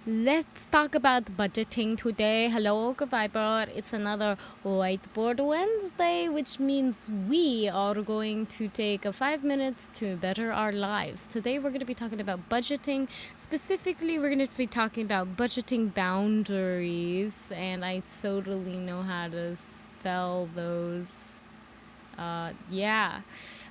Let's talk about budgeting today. Hello, Whiteboard. It's another Whiteboard Wednesday, which means we are going to take 5 minutes to better our lives. Today, we're going to be talking about budgeting. Specifically, we're going to be talking about budgeting boundaries, and I totally know how to spell those. Yeah.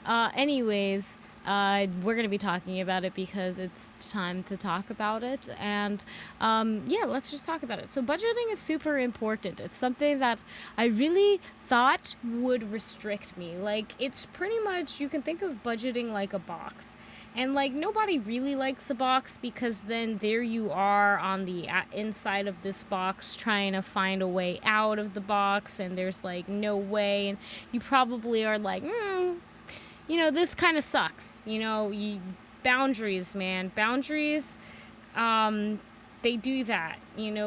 Anyways, we're going to be talking about it because it's time to talk about it. And yeah, let's just talk about it. So, budgeting is super important. It's something that I really thought would restrict me. Like, it's pretty much, you can think of budgeting like a box. And like, nobody really likes a box because then there you are on the inside of this box trying to find a way out of the box, and there's like no way. And you probably are like, this kind of sucks. Boundaries, man. Boundaries, they do that,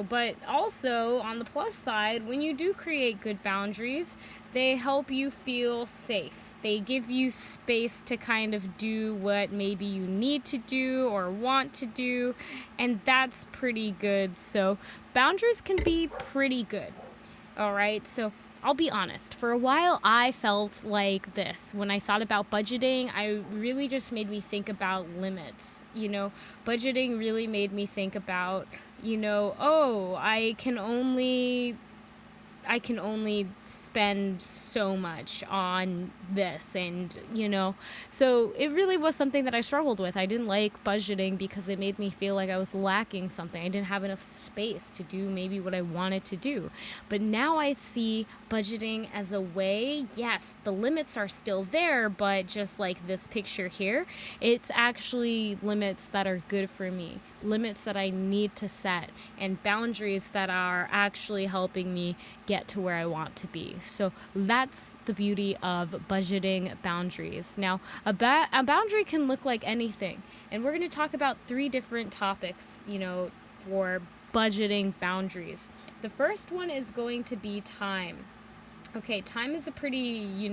But also, on the plus side, when you do create good boundaries, they help you feel safe. They give you space to kind of do what maybe you need to do or want to do, and that's pretty good. So, boundaries can be pretty good. All right, so I'll be honest. For a while, I felt like this. When I thought about budgeting, I really just made me think about limits. Budgeting really made me think about, I can only spend so much on this, and so it really was something that I struggled with. I didn't like budgeting because it made me feel like I was lacking something. I didn't have enough space to do maybe what I wanted to do. But now I see budgeting as a way, yes, the limits are still there, but just like this picture here, it's actually limits that are good for me, limits that I need to set, and boundaries that are actually helping me get to where I want to be. So that's the beauty of budgeting boundaries. Now, a boundary can look like anything, and we're going to talk about 3 different topics, for budgeting boundaries. The first one is going to be time. Okay, time is a pretty,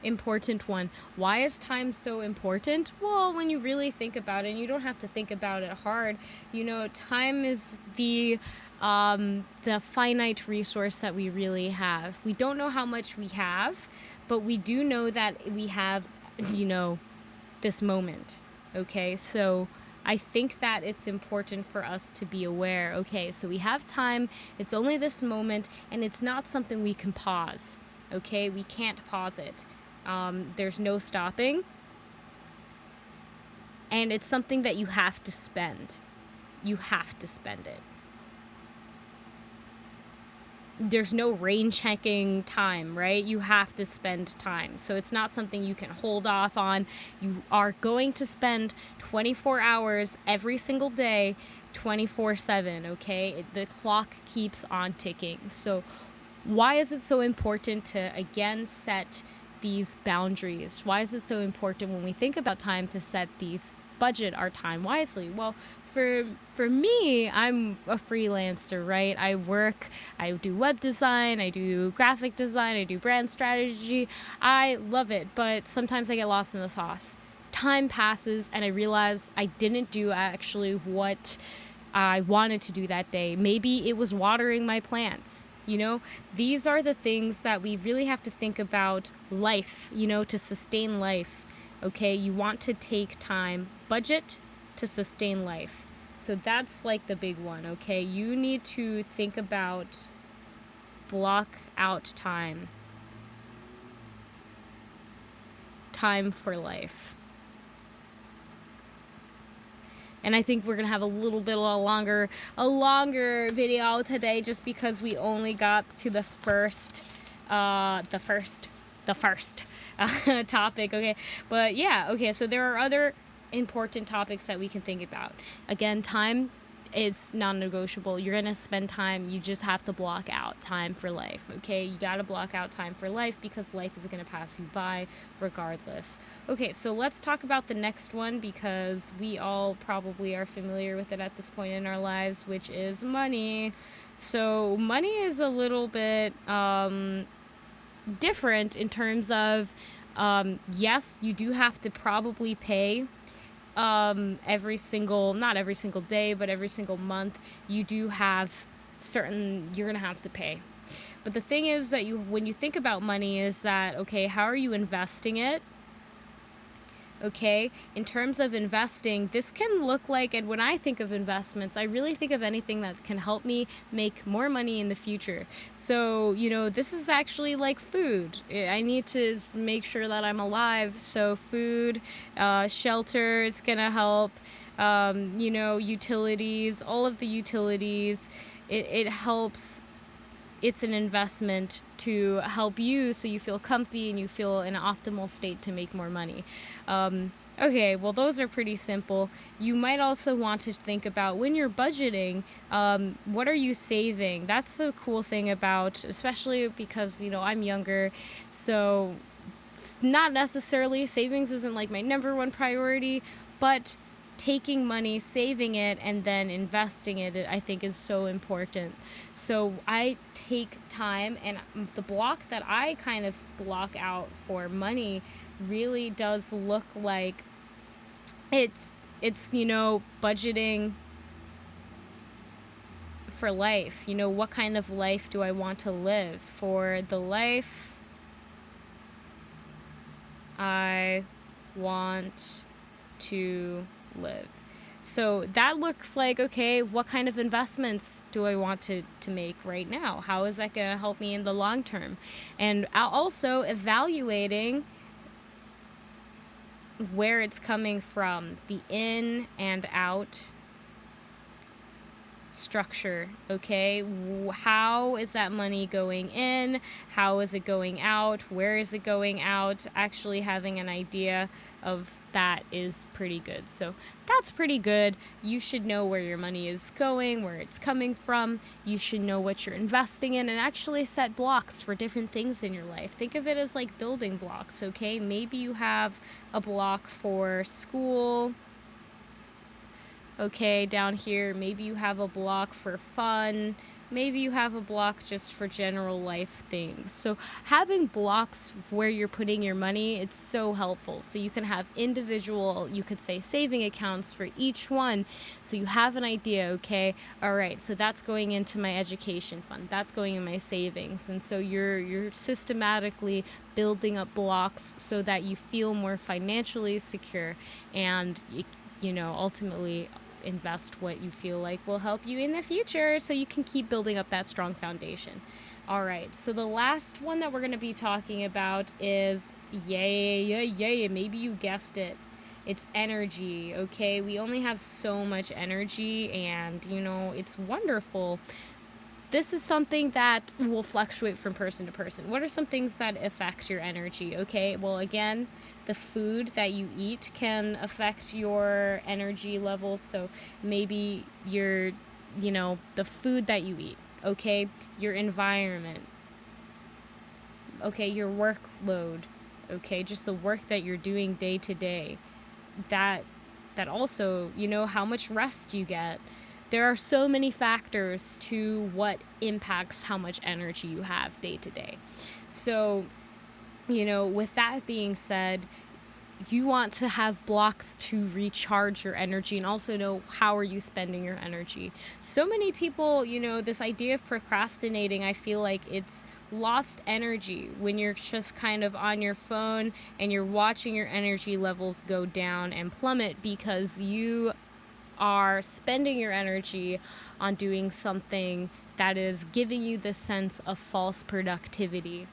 important one. Why is time so important? Well, when you really think about it, and you don't have to think about it hard, time is the finite resource that we really have. We don't know how much we have, but we do know that we have, this moment. Okay, so I think that it's important for us to be aware, okay, so we have time, it's only this moment, and it's not something we can pause, okay? We can't pause it. There's no stopping, and it's something that you have to spend. You have to spend it. There's no rain checking time, right? You have to spend time. So it's not something you can hold off on. You are going to spend 24 hours every single day, 24/7, okay? The clock keeps on ticking. So why is it so important to, again, set these boundaries? Why is it so important when we think about time to budget our time wisely? Well, for me, I'm a freelancer, right? I do web design, I do graphic design, I do brand strategy. I love it, but sometimes I get lost in the sauce. Time passes and I realize I didn't do actually what I wanted to do that day. Maybe it was watering my plants. These are the things that we really have to think about life, to sustain life. Okay, you want to take time, budget to sustain life. So that's like the big one, okay? You need to think about block out time. Time for life. And I think we're going to have a little bit of a longer video today just because we only got to the first topic, okay? But yeah, okay, so there are other important topics that we can think about. Again, time is non-negotiable. You're gonna spend time. You just have to block out time for life, okay? You gotta block out time for life because life is gonna pass you by regardless. Okay, so let's talk about the next one because we all probably are familiar with it at this point in our lives, which is money. So money is a little bit different in terms of yes, you do have to probably pay not every single day, but every single month, you do have you're going to have to pay. But the thing is that when you think about money is that, okay, how are you investing it? Okay, in terms of investing, this can look like, and when I think of investments, I really think of anything that can help me make more money in the future. So, this is actually like food. I need to make sure that I'm alive. So food, shelter, it's gonna help, utilities, all of the utilities, it helps. It's an investment to help you so you feel comfy and you feel in an optimal state to make more money. Okay, well, those are pretty simple. You might also want to think about when you're budgeting, what are you saving? That's the cool thing about, especially because, I'm younger, so not necessarily, savings isn't like my number one priority, but taking money, saving it, and then investing it, I think is so important. So I take time, and the block that I kind of block out for money really does look like it's budgeting for life. What kind of life do I want to live? For the life I want to live. So that looks like, okay, what kind of investments do I want to make right now? How is that going to help me in the long term? And also evaluating where it's coming from, the in and out structure, okay? How is that money going in? How is it going out? Where is it going out? Actually having an idea of that is pretty good. So that's pretty good. You should know where your money is going, where it's coming from. You should know what you're investing in, and actually set blocks for different things in your life. Think of it as like building blocks, okay? Maybe you have a block for school. Okay, down here, maybe you have a block for fun. Maybe you have a block just for general life things. So having blocks where you're putting your money, it's so helpful. So you can have individual, you could say saving accounts for each one. So you have an idea, okay, all right, so that's going into my education fund. That's going in my savings. And so you're systematically building up blocks so that you feel more financially secure and, ultimately invest what you feel like will help you in the future so you can keep building up that strong foundation. All right, so the last one that we're going to be talking about is, maybe you guessed it. It's energy, okay? We only have so much energy, and, it's wonderful. This is something that will fluctuate from person to person. What are some things that affect your energy? Okay, well, again, the food that you eat can affect your energy levels. So maybe the food that you eat, okay, your environment, okay, your workload, okay, just the work that you're doing day to day. That also, how much rest you get. There are so many factors to what impacts how much energy you have day to day. So, with that being said, you want to have blocks to recharge your energy and also know how are you spending your energy. So many people, this idea of procrastinating, I feel like it's lost energy when you're just kind of on your phone and you're watching your energy levels go down and plummet because you are spending your energy on doing something that is giving you the sense of false productivity.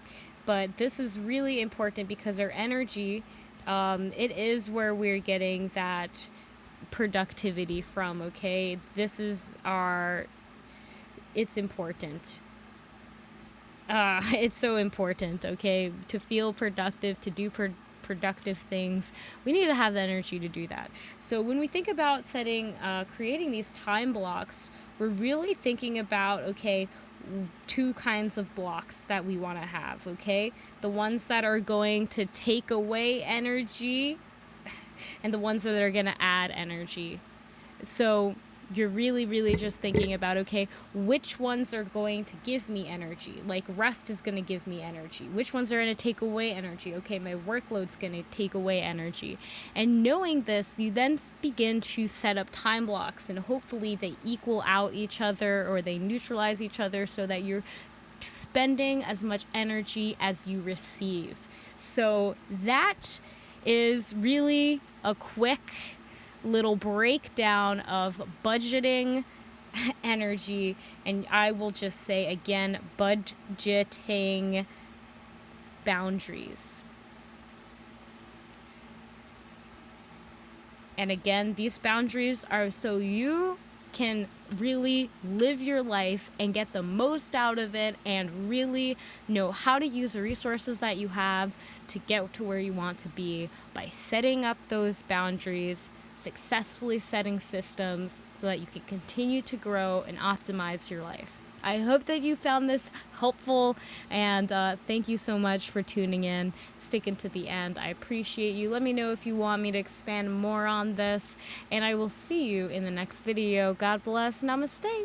But this is really important because our energy, it is where we're getting that productivity from, okay? It's important. It's so important, okay? To feel productive, to do productive things, we need to have the energy to do that. So when we think about creating these time blocks, we're really thinking about, okay, two kinds of blocks that we want to have, okay? The ones that are going to take away energy and the ones that are going to add energy. So you're really, really just thinking about, okay, which ones are going to give me energy? Like rest is going to give me energy. Which ones are going to take away energy? Okay, my workload's going to take away energy. And knowing this, you then begin to set up time blocks, and hopefully they equal out each other or they neutralize each other so that you're spending as much energy as you receive. So that is really a quick little breakdown of budgeting energy. And I will just say again, budgeting boundaries. And again, these boundaries are so you can really live your life and get the most out of it and really know how to use the resources that you have to get to where you want to be by setting up those boundaries, successfully setting systems so that you can continue to grow and optimize your life. I hope that you found this helpful, and thank you so much for tuning in, sticking to the end. I appreciate you. Let me know if you want me to expand more on this, and I will see you in the next video. God bless. Namaste.